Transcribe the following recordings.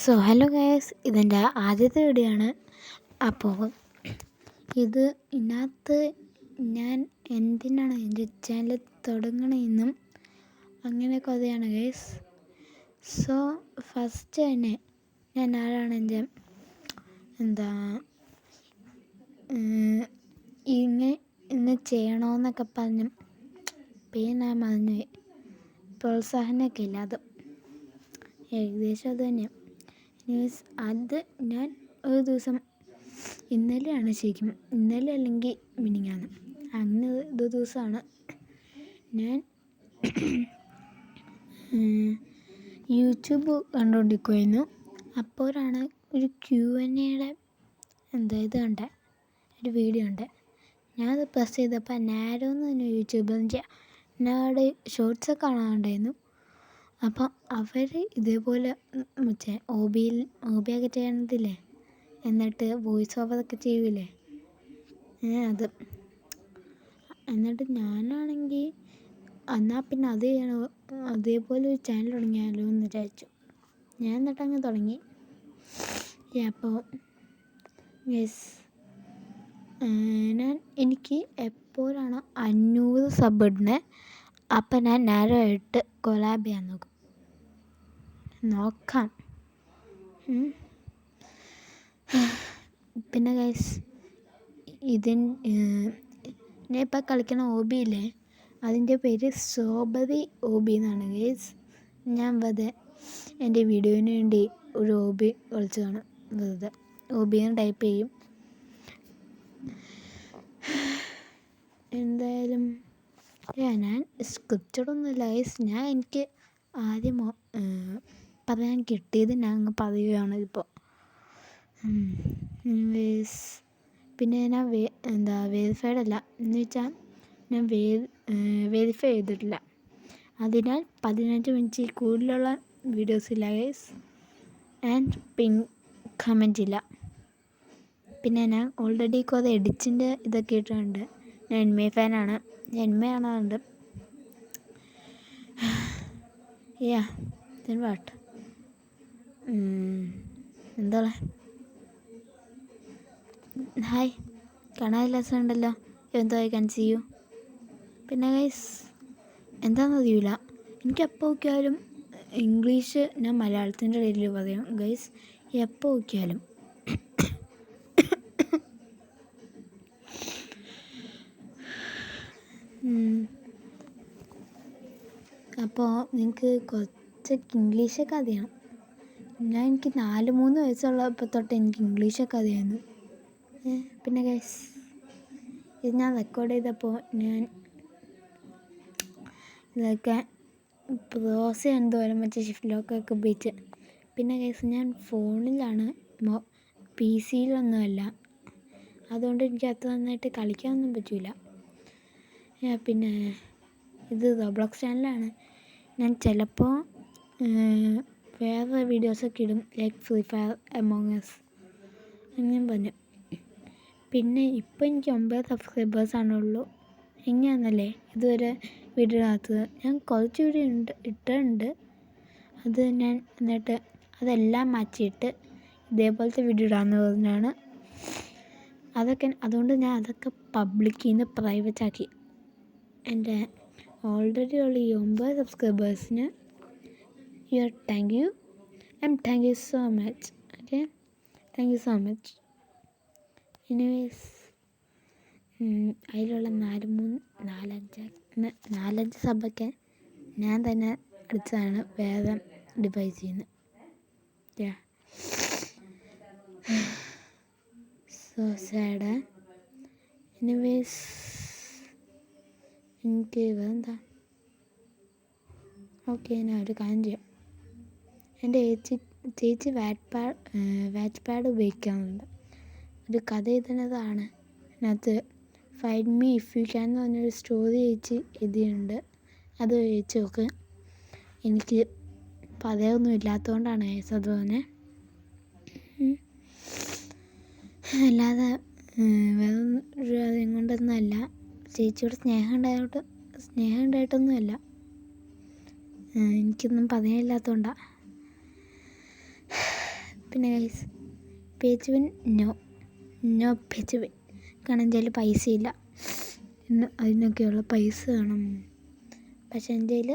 Hello guys, ഇതെൻ്റെ ആദ്യത്തെ video ആണ്. അപ്പോൾ ഇതിനകത്ത് ഞാൻ എന്തിനാണ് എൻ്റെ ചാനൽ തുടങ്ങണമെന്നും അങ്ങനെയൊക്കെ അതാണ് ഗൈസ്. ഫസ്റ്റ് തന്നെ ഞാൻ ആരാണ് ഇന്ന് ചെയ്യണമെന്നൊക്കെ പറഞ്ഞു പിന്നെ ഞാൻ മറന്നുപോയി. പ്രോത്സാഹനമൊക്കെ ഇല്ല, അത് ഏകദേശം അത് തന്നെയാണ്. അത് ഞാൻ ഒരു ദിവസം ഇന്നലെയാണ് ശരിക്കും, ഇന്നലെ അല്ലെങ്കിൽ മിനിങ്ങാന്ന്, അങ്ങനെ ഒരു ദിവസമാണ് ഞാൻ യൂട്യൂബ് കണ്ടുകൊണ്ടിരിക്കുമായിരുന്നു. അപ്പോഴാണ് ഒരു Q&Aയുടെ ഇത് കണ്ടേ, ഒരു വീഡിയോ ഉണ്ട്. ഞാനത് പ്രസ് ചെയ്തപ്പോൾ നാരോന്ന് തന്നെ യൂട്യൂബിൽ ഞാനവിടെ ഷോർട്സൊക്കെ കാണാറുണ്ടായിരുന്നു. അപ്പം അവർ ഇതേപോലെ മറ്റേ OBയൊക്കെ ചെയ്യണതില്ലേ, എന്നിട്ട് വോയിസ് ഓവറൊക്കെ ചെയ്യൂലേ, അത് എന്നിട്ട് ഞാനാണെങ്കിൽ എന്നാൽ പിന്നെ അതേപോലെ ഒരു ചാനൽ തുടങ്ങിയാലോ എന്ന് വിചാരിച്ചു. ഞാൻ എന്നിട്ട് അങ്ങ് തുടങ്ങി. അപ്പോൾ എനിക്ക് എപ്പോഴാണ് 500 സബ് ഇടുന്നത് അപ്പം ഞാൻ നാരോയിട്ട് കൊളാബ് ചെയ്യാൻ നോക്കാം. പിന്നെ ഗൈസ്, ഞാൻ ഇപ്പം കളിക്കണ OB ഇല്ലേ, അതിൻ്റെ പേര് സ്ട്രോബെറി OB എന്നാണ് ഗൈസ്. ഞാൻ വെറുതെ എൻ്റെ വീഡിയോന് വേണ്ടി ഒരു OB കളിച്ചതാണ്. വെറുതെ OB എന്ന് ടൈപ്പ് ചെയ്യും. എന്തായാലും ഞാൻ സ്ക്രിപ്റ്റഡൊന്നുമില്ല ഗൈസ്. എനിക്ക് ആദ്യം പറയാൻ കിട്ടിയത് ഞാൻ അങ്ങ് പറയുകയാണ് ഇപ്പോൾ. പിന്നെ ഞാൻ വെരിഫൈഡ് അല്ല എന്ന് വെച്ചാൽ ഞാൻ വെരിഫൈ ചെയ്തിട്ടില്ല. അതിനാൽ 15 മിനിറ്റ് കൂടുതലുള്ള വീഡിയോസ് ഇല്ല ഗൈസ്, ആൻഡ് കമൻറ്റ് ഇല്ല. പിന്നെ ഞാൻ ഓൾറെഡി കുറേ എഡിറ്റിൻ്റെ ഇതൊക്കെ ഇട്ടിട്ടുണ്ട്. ഞാൻ എൻമേ ഫാനാണ്, കാണാറുണ്ട്. വാട്ട് എന്താ ഹായ്, കാണാൻ രസമുണ്ടല്ലോ, എന്തോ ഐ ക്യാൻ സീ യു. പിന്നെ ഗൈസ് എന്താണെന്ന് അറിയില്ല, എനിക്ക് എപ്പോൾ നോക്കിയാലും ഇംഗ്ലീഷ് ഞാൻ മലയാളത്തിൻ്റെ ഇടയിൽ പറയും ഗൈസ്, എപ്പോൾ നോക്കിയാലും. അപ്പോൾ നിങ്ങൾക്ക് കുറച്ച് ഇംഗ്ലീഷൊക്കെ അറിയണം. എനിക്ക് 3 വയസ്സുള്ളപ്പോൾ തൊട്ട് എനിക്ക് ഇംഗ്ലീഷൊക്കെ അറിയാമായിരുന്നു. പിന്നെ ഗൈസ്, ഇത് ഞാൻ റെക്കോർഡ് ചെയ്തപ്പോൾ ഞാൻ ഇതൊക്കെ പ്രോസ് എന്തോരം മറ്റേ ഷിഫ്റ്റ് ലോക്കൊക്കെ ഉപയോഗിച്ച്. പിന്നെ ഗൈസ്, ഞാൻ ഫോണിലാണ്, PC-യിലൊന്നുമല്ല. അതുകൊണ്ട് എനിക്ക് അത്ര നന്നായിട്ട് കളിക്കാനൊന്നും പറ്റില്ല. പിന്നെ ഇത് റോബ്ലോക്സ് ചാനലാണ്. ഞാൻ ചിലപ്പോൾ വേറെ വീഡിയോസൊക്കെ ഇടും, like Free Fire, Among Us അങ്ങനെ പറഞ്ഞു. പിന്നെ ഇപ്പോൾ എനിക്ക് 9 സബ്സ്ക്രൈബേഴ്സാണുള്ളൂ. എങ്ങനെയാണെന്നല്ലേ ഇതുവരെ വീഡിയോ ഇടാത്തത്. ഞാൻ കുറച്ച് വീഡിയോ ഇട്ടിട്ടുണ്ട്. അത് ഞാൻ എന്നിട്ട് അതെല്ലാം മാറ്റിയിട്ട് ഇതേപോലത്തെ വീഡിയോ ഇടാമെന്ന് പറഞ്ഞാണ്. അതുകൊണ്ട് ഞാൻ അതൊക്കെ പബ്ലിക്കിൽ നിന്ന് പ്രൈവറ്റ് ആക്കി. എൻ്റെ ഓൾറെഡി ഉള്ള ഈ 9 സബ്സ്ക്രൈബേഴ്സിന് thank you so much. Okay, thank you so much. Anyways, അതിലുള്ള 4-5 സബൊക്കെ ഞാൻ തന്നെ അടിച്ചതാണ് വേറെ ഡിവൈസിൽ നിന്ന്. So sad. എനിവേസ്, എനിക്ക് വേറെന്താ, ഓക്കെ, ഞാൻ ഒരു കാര്യം ചെയ്യാം. എൻ്റെ ചേച്ചി വാച്ച് പാഡ് ഉപയോഗിക്കാറുണ്ട്. ഒരു കഥ എഴുതുന്നതാണ്. അതിനകത്ത് find me if you can എന്ന് പറഞ്ഞൊരു സ്റ്റോറി ചേച്ചി എഴുതിയിട്ടുണ്ട്. അത് ചേച്ചി നോക്ക്. എനിക്ക് പറയാനൊന്നും ഇല്ലാത്തതുകൊണ്ടാണ് അത് പറഞ്ഞത്, അല്ലാതെ വേറെ അതും കൊണ്ടൊന്നുമല്ല. ചേച്ചിയോട് സ്നേഹം ഉണ്ടായിട്ടൊന്നുമല്ല, എനിക്കൊന്നും പറയാനില്ലാത്തതുകൊണ്ടാണ്. പിന്നെ guys page win no page win. കാരണം എൻ്റെ കയ്യിൽ പൈസയില്ല, അതിനൊക്കെയുള്ള പൈസ വേണം. പക്ഷെ എൻ്റെ കയ്യിൽ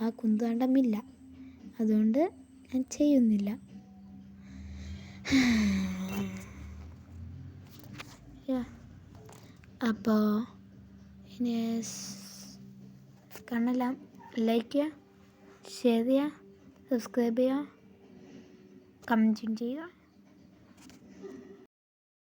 ആ കുന്തുകണ്ടമില്ല, അതുകൊണ്ട് ഞാൻ ചെയ്യുന്നില്ല. അപ്പോൾ ഇനി കണ്ണെല്ലാം ലൈക്ക് ചെയ്യുക, ഷെയർ ചെയ്യുക, സബ്സ്ക്രൈബ് ചെയ്യുക, കമൻറ്റും ചെയ്യുക.